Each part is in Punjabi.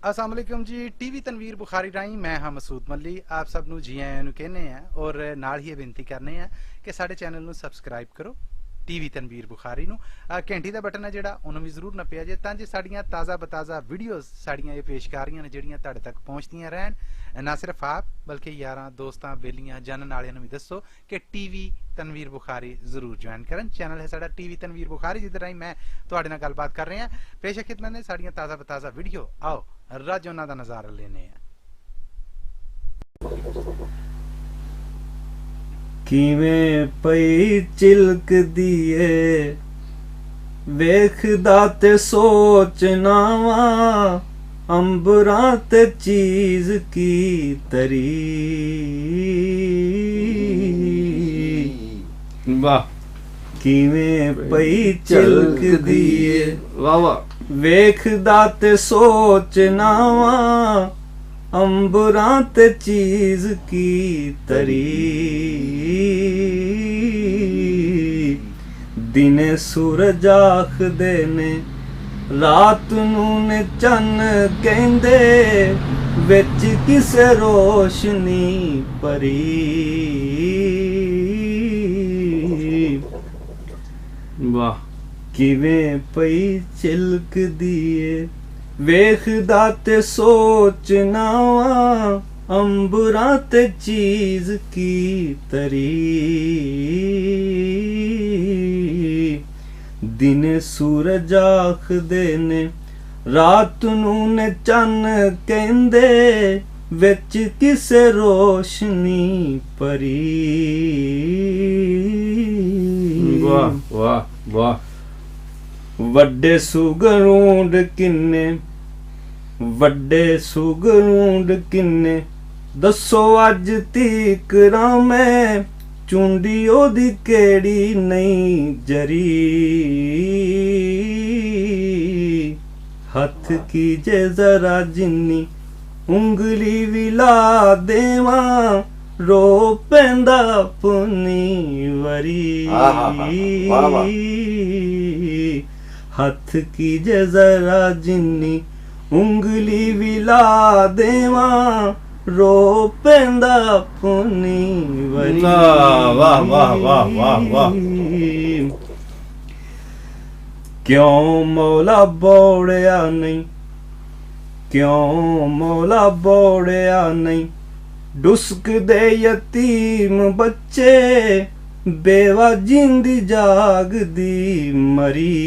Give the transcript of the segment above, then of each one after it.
अस्सलाम वालेकुम जी। टीवी तनवीर बुखारी राही मैं हाँ मसूद मल्ली आप सब नू जी आयां नू कहने हैं और नाल ही बेनती करने हैं कि साडे चैनल नू सबसक्राइब करो टीवी तनवीर बुखारी नू। घंटी दा बटन है जिहड़ा उन्होंने भी जरूर नप्पिया जे तां जे साडियां ताज़ा बताज़ा वीडियोज़ साडियां ये पेशकारियां ने जिहड़ियां तुहाडे तक पहुंचदियां रहन। ना सिर्फ आप बल्कि यारां दोस्तां बेलियां जानन वालियां नू भी दसो कि टीवी तनवीर बुखारी जरूर ज्वाइन करन। चैनल है साडा टीवी तनवीर बुखारी जिहदे राही मैं तुहाडे नाल गलबात कर रहे हैं। पेश है खिदमत ने साडियां ताज़ा बताज़ा वीडियो। आओ रज उन्हां दा नज़ारा लेने हैं। किवें पई चिलकदी ए वेखदा ते सोचना वा अंबरां ते चीज की तरी। वाह किवें पई चिलकदी ए वाह वाह वेखदा ते सोचना वा अंबरां ते चीज की तरी। दिने सूरज आखदे ने रात नू ने चन्न कहंदे विच किसे रोशनी परी। वाह किवें पई चिलकदी ए वेखदा ते सोचना वा अंबरां ते चीज की तरी। दिने सूरज आखदे ने रात नू ने चन्न कहंदे विच किसे रोशनी परी। वाह वाह वाह वड्डे सुगरूंड किन्ने वड्डे सुगरूंड किन्ने दसो अज तीकरा मैं चुंडी ओदी केड़ी नहीं जरी। हथ की जे जरा जिन्नी उंगली विला देवा रो पैंदा अपनी वरी। हथ की जे जरा जिन्नी उंगली विला देवा रो पैंदा अपनी वरी। वाह वाह वाह वाह वाह। क्यों मौला बोड़िया नहीं क्यों मौला बोड़िया नहीं डुस्क दे यतीम बच्चे बेवा जिंदी जाग दी मरी।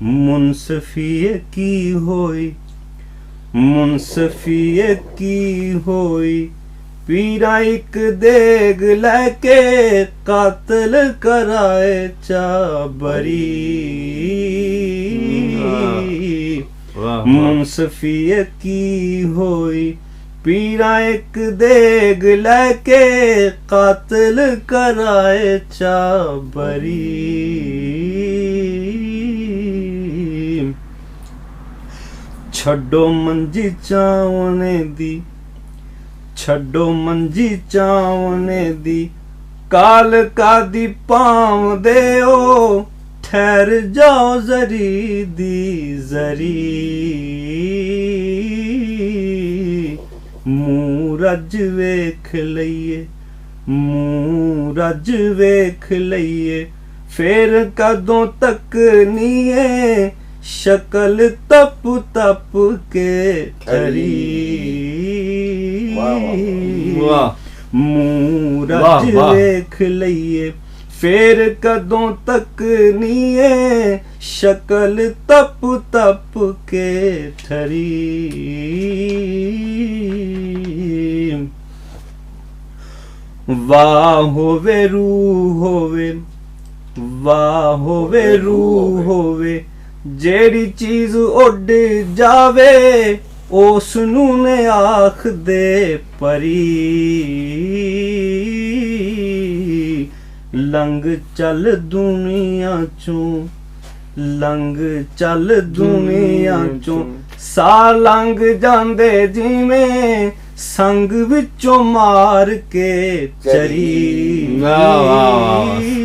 मुनसफिए की होई मुनसफिए की होई पीरा एक देग लेके कातल कराए चाबरी। मुनसफिए की होई पीरा एक देग लेके कातल कराए चाबरी। छड्डो मंजी चावने दी छड्डो मंजी चावने दी काल का दी पाँव दे ओ ठहर जाओ जरी दी जरी। मूरज वेख लइए मूरज वेख लइए फेर कदों तक नीए शकल तप तप के ठरी। मूरज वेख लइए फेर कदों तक नीए शकल तप तप के ठरी। वाह होवे रूह होवे वाह होवे रूह होवे जेड़ी चीज उड जावे उस नू ने आख दे परी। लंघ चल दुनिया चों लंघ चल दुनिया चों सा लंघ जांदे जिवें संग विचों मार के चरी।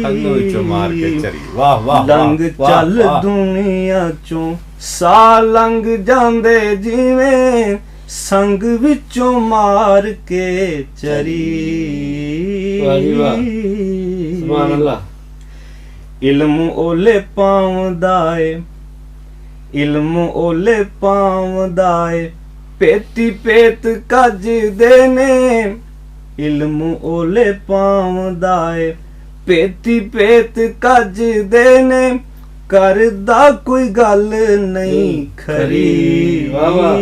ਸੰਗ ਵਿੱਚੋਂ ਮਾਰ ਕੇ ਚਰੀ ਵਾਹ ਵਾਹ ਲੰਘ ਵਾਹ, ਚੱਲ ਵਾਹ। ਦੁਨੀਆ ਚੋਂ ਸਾਹ ਲੰਘ ਜਾਂਦੇ ਜਿਵੇਂ ਸੰਗ ਵਿੱਚੋਂ ਮਾਰ ਕੇ ਚਰੀ ਵਾਹ ਜੀ ਵਾਹ। ਸੁਭਾਨ ਅੱਲਾਹ। ਇਲਮ ਓਲੇ ਪਾਉਂਦਾ ਏ, ਇਲਮ ਓਲੇ ਪਾਉਂਦਾ ਏ, ਪੇਤੀ ਪੇਤ ਕੱਜਦੇ ਨੇ, ਇਲਮ ਓਲੇ ਪਾਉਂਦਾ ਏ, ਪੇਤੀ ਪੇਤ ਕੱਜਦੇ ਨੇ, ਕਰਦਾ ਕੋਈ ਗੱਲ ਨਹੀਂ ਖਰੀ ਵਾਹ ਵਾਹ।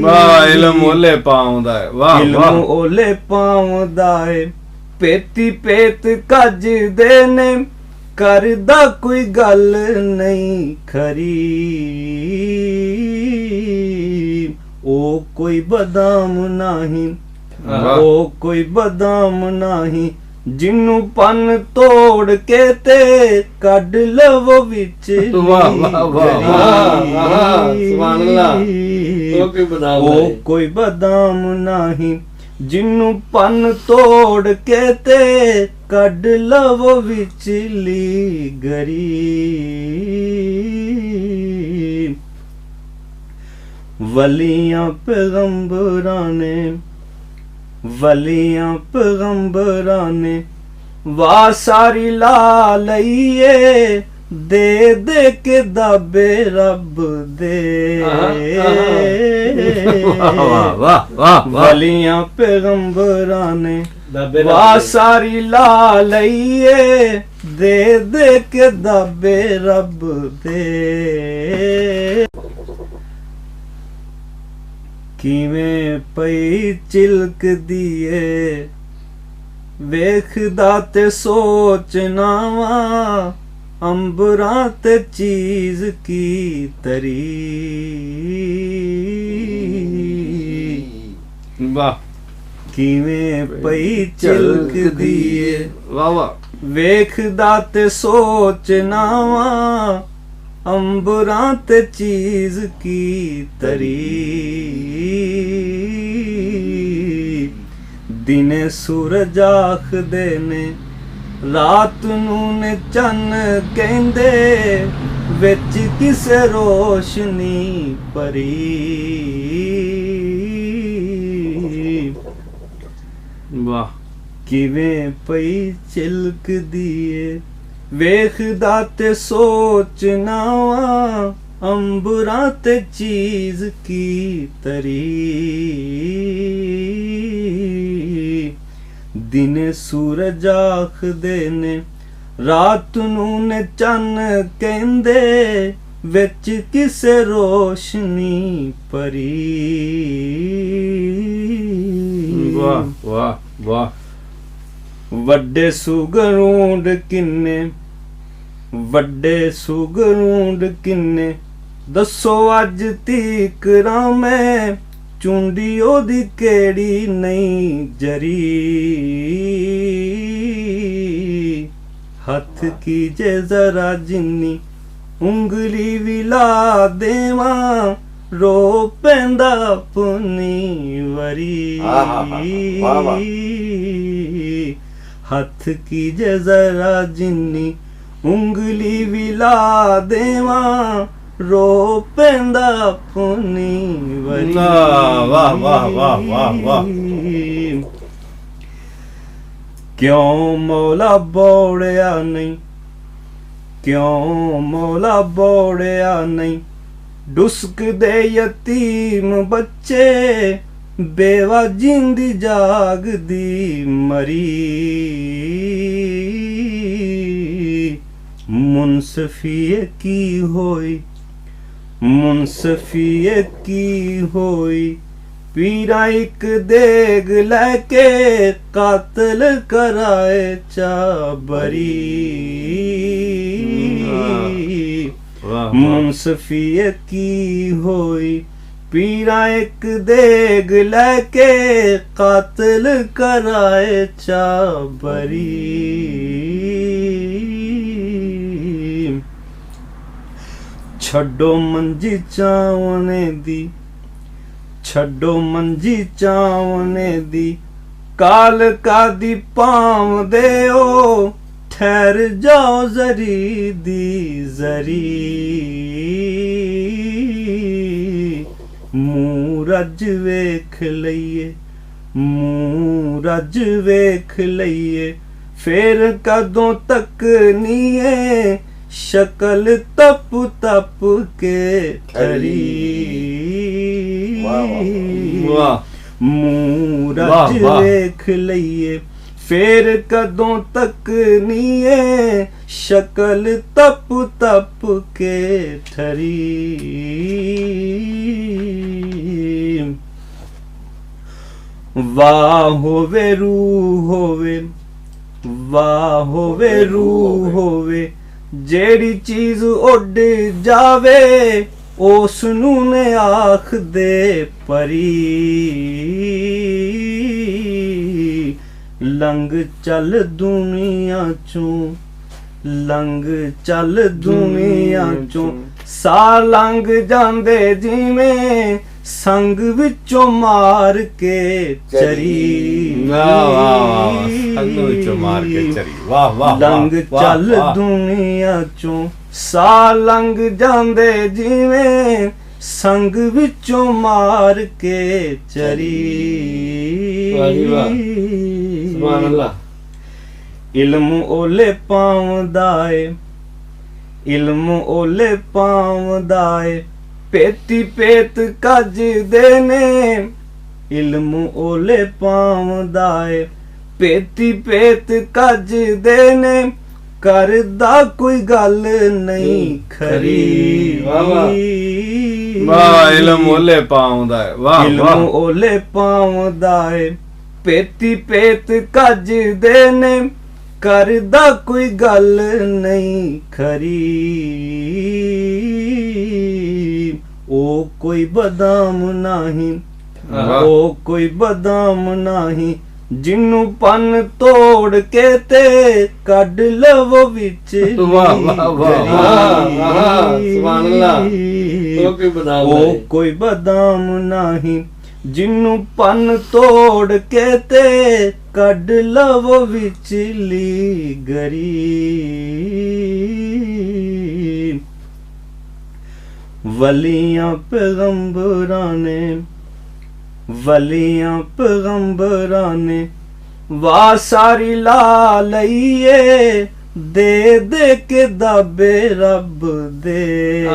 ਵਾਹ ਇਲਮ ਓਲੇ ਪਾਉਂਦਾ ਹੈ ਵਾਹ ਇਲਮ ਵਾਹ ਓਲੇ ਪਾਉਂਦਾ ਏ, ਪੇਤੀ ਪੇਤ ਕੱਜਦੇ ਨੇ, ਕਰਦਾ ਕੋਈ ਗੱਲ ਨਹੀਂ ਖਰੀ। ਉਹ ਕੋਈ ਬਦਾਮ ਨਹੀਂ, ਵਾਹ। ਉਹ ਕੋਈ ਬਦਾਮ ਨਹੀਂ, ਜਿਹਨੂੰ ਪੰਨ ਤੋੜ ਕੇ ਤੇ ਕੱਢ ਲਵੋ ਵਿੱਚ ਵਾਹ, ਵਾਹ, ਵਾਹ, ਵਾਹ, ਸੁਭਾਨ ਅੱਲਾਹ। ਉਹ ਕੋਈ ਬਦਾਮ ਉਹ ਨਹੀਂ। ਕੋਈ ਬਦਾਮ ਨਹੀਂ, ਜਿਹਨੂੰ ਪੰਨ ਤੋੜ ਕੇ ਤੇ ਕੱਢ ਲਵੋ ਵਿਚਲੀ ਗਰੀ। ਵਲੀਆਂ ਪੈਗੰਬਰਾਂ ਨੇ, ਵਲੀਆਂ ਪੈਗੰਬਰਾਂ ਨੇ ਵਾਹ ਸਾਰੀ ਲਾ ਲਈਏ, ਦੇ ਦੇ ਕੇ ਦਾਬੇ ਰੱਬ ਦੇ। ਵਾਹ ਵਾਹ ਵਾਹ ਵਾਹ ਵਲੀਆਂ ਪੈਗੰਬਰਾਂ ਨੇ ਦਾਬੇ ਵਾਹ ਰੱਬ ਦੇ। ਸਾਰੀ ਲਾ ਲਈਏ, ਦੇ ਦੇ ਕੇ ਦਾਬੇ ਰੱਬ ਦੇ। ਕਿਵੇਂ ਪਈ ਚਿਲਕਦੀ ਏ, ਵੇਖਦਾ ਤੇ ਸੋਚਣਾ ਵਾ, ਅੰਬਰਾਂ ਤੇ ਚੀਜ਼ ਕੀ ਤਰੀ। ਵਾਹ ਕਿਵੇਂ ਪਈ ਚਿਲਕਦੀ ਏ, ਵਾਹ ਵਾਹ ਵੇਖਦਾ ਤੇ ਸੋਚਣਾ ਵਾ, ਅੰਬਰਾਂ ਤੇ ਚੀਜ਼ ਕੀ ਤਰੀ। ਦਿਨੇ ਸੂਰਜ ਆਖਦੇ ਨੇ, ਰਾਤ ਨੂੰ ਨੇ ਚੰਨ ਕਹਿੰਦੇ, ਵਿੱਚ ਕਿਸੇ ਰੋਸ਼ਨੀ ਭਰੀ। ਵਾਹ ਕਿਵੇਂ ਪਈ ਚਿਲਕਦੀ ਏ, ਵੇਖਦਾ ਤੇ ਸੋਚਣਾ ਵਾ, ਅੰਬਰਾਂ ਤੇ ਚੀਜ਼ ਕੀ ਤਰੀ। ਦਿਨੇ ਸੂਰਜ ਆਖਦੇ ਨੇ, ਰਾਤ ਨੂੰ ਨੇ ਚੰਨ ਕਹਿੰਦੇ, ਵਿੱਚ ਕਿਸੇ ਰੋਸ਼ਨੀ ਭਰੀ। ਵਾਹ ਵਾਹ ਵਾਹ ਵੱਡੇ ਸੁਗਰੂੰਡ ਕਿੰਨੇ, ਵੱਡੇ ਸੁਗਰੂੰਡ ਕਿੰਨੇ, ਦੱਸੋ ਅੱਜ ਤੀਕਰਾਂ ਮੈਂ, ਚੁੰਡੀ ਉਹਦੀ ਕਿਹੜੀ ਨਹੀਂ ਜਰੀ। ਹੱਥ ਕੀ ਜੇ ਜ਼ਰਾ ਜਿੰਨੀ, ਉਂਗਲੀ ਵੀ ਲਾ ਦੇਵਾਂ, ਰੋ ਪੈਂਦਾ ਆਪਣੀ ਵਰੀ। ਵਾਹ, ਵਾਹ। ਹੱਥ ਕੀ ਜੇ ਜ਼ਰਾ ਜਿੰਨੀ, ਉਂਗਲੀ ਵੀ ਲਾ ਦੇਵਾਂ, ਰੋ ਪੈਂਦਾ ਆਪਣੀ ਵਰੀ। ਵਾਹ, ਵਾਹ, ਵਾਹ, ਵਾਹ, ਵਾਹ, ਵਾਹ। ਕਿਉਂ ਮੌਲਾ ਬੋੜਿਆ ਨਹੀਂ, ਕਿਉਂ ਮੌਲਾ ਬੋੜਿਆ ਨਹੀਂ, ਡੁਸਕਦੇ ਯਤੀਮ ਬੱਚੇ, ਬੇਵਾ ਜਿੰਦੀ ਜਾਗਦੀ ਮਰੀ। ਮੁਨਸਫੀਏ ਕੀ ਹੋਈ, ਮੁਨਸਫੀਏ ਕੀ ਹੋਈ, ਪੀਰਾ ਇੱਕ ਦੇਗ ਲੈ ਕੇ, ਕਾਤਲ ਕਰਾਏ ਚਾਬਰੀ। ਵਾਹ ਮੁਨਸਫੀਏ ਕੀ ਹੋਈ, ਪੀਰਾ ਇੱਕ ਦੇਗ ਲੈ ਕੇ, ਕਾਤਲ ਕਰਾਏ ਚਾਬਰੀ। ਛੱਡੋ ਮੰਜੀ ਚਾਵਣੇ ਦੀ, ਛੱਡੋ ਮੰਜੀ ਚਾਵਣੇ ਦੀ, ਕਾਲ ਕਾਦੀ ਪਾਵਦੇ ਓ, ठहर जाओ जरी दी जरी मूरज वेख लईए मूरज वेख लईए फिर कदों तक नीए शकल तप तप के ठरी वाह मूरज वाह, वाह। वेख लईए फिर कदों तक नीए शकल तप तप के ठरी वाह होवे रूह होवे वाह होवे रूह होवे जेड़ी चीज उड जावे ਉਸ ਨੂੰ ਨੇ ਆਖਦੇ ਪਰੀ ਲੰਘ ਚੱਲ ਦੁਨੀਆ ਚੋਂ ਲੰਘ ਚੱਲ ਦੁਨੀਆ ਚੋਂ ਸਾਹ ਲੰਘ ਜਾਂਦੇ ਜਿਵੇਂ ਸੰਗ ਵਿੱਚੋਂ ਮਾਰ ਕੇ ਚਰੀ ਵਾਹ ਵਾਹ ਵਾਹ ਸੰਗ ਵਿੱਚੋਂ ਮਾਰ ਕੇ ਚਰੀ ਵਾਹ ਵਾਹ ਲੰਘ ਚੱਲ ਦੁਨੀਆ ਚੋਂ ਸਾਹ ਲੰਘ ਜਾਂਦੇ ਜਿਵੇਂ ਸੰਗ ਵਿੱਚੋਂ ਮਾਰ ਕੇ ਚਰੀ ਵਾਹ ਜੀ ਵਾਹ ਸੁਭਾਨ ਅੱਲਾਹ ਇਲਮ ਓਲੇ ਪਾਉਂਦਾ ਏ ਇਲਮ ਓਲੇ ਪਾਉਂਦਾ ਏ ਪੇਤੀ ਪੇਤ ਕੱਜਦੇ ਨੇ ਇਲਮ ਓਲੇ ਪਾਉਂਦਾ ਏ ਪੇਤੀ ਪੇਤ ਕੱਜਦੇ ਨੇ ਕਰਦਾ ਕੋਈ ਗੱਲ ਨਹੀਂ ਖਰੀ ਵਾਹ ਵਾਹ ਵਾਹ ਇਲਮ ਓਲੇ ਪਾਉਂਦਾ ਹੈ ਵਾਹ ਇਲਮ ਵਾਹ ਓਲੇ ਪਾਉਂਦਾ ਏ ਪੇਤੀ ਪੇਤ ਕੱਜਦੇ ਨੇ ਕਰਦਾ ਕੋਈ ਗੱਲ ਨਹੀਂ ਖਰੀ ਉਹ ਕੋਈ ਬਦਾਮ ਨਹੀਂ ਵਾਹ। ਉਹ ਕੋਈ ਬਦਾਮ ਨਹੀਂ ਜਿਹਨੂੰ ਪੰਨ ਤੋੜ ਕੇ ਤੇ ਕੱਢ ਲਵੋ ਵਿੱਚ ਵਾਹ, ਵਾਹ, ਵਾਹ, ਵਾਹ, ਸੁਭਾਨ ਅੱਲਾਹ। ਉਹ ਕੋਈ ਬਦਾਮ ਉਹ ਨਹੀਂ। ਕੋਈ ਬਦਾਮ ਨਹੀਂ ਜਿਹਨੂੰ ਪੰਨ ਤੋੜ ਕੇ ਤੇ ਕੱਢ ਲਵੋ ਵਿਚਲੀ ਗਰੀ ਵਲੀਆਂ ਪੈਗੰਬਰਾਂ ਨੇ ਵਾਹ ਸਾਰੀ ਲਾ ਲਈਏ ਦੇ ਦੇ ਕੇ ਦਾਬੇ ਰੱਬ ਦੇ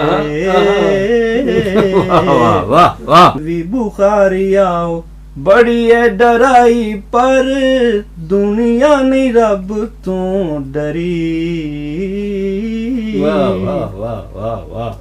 ਵਾਹ ਵਾਹ ਵਾਹ ਵੀ ਬੁਖਾਰੀ ਆਓ ਬੜੀ ਏ ਡਰਾਈ ਪਰ ਦੁਨੀਆ ਨਹੀਂ ਰੱਬ ਤੋਂ ਡਰੀ ਵਾਹ ਵਾਹ ਵਾਹ ਵਾਹ ਵਾਹ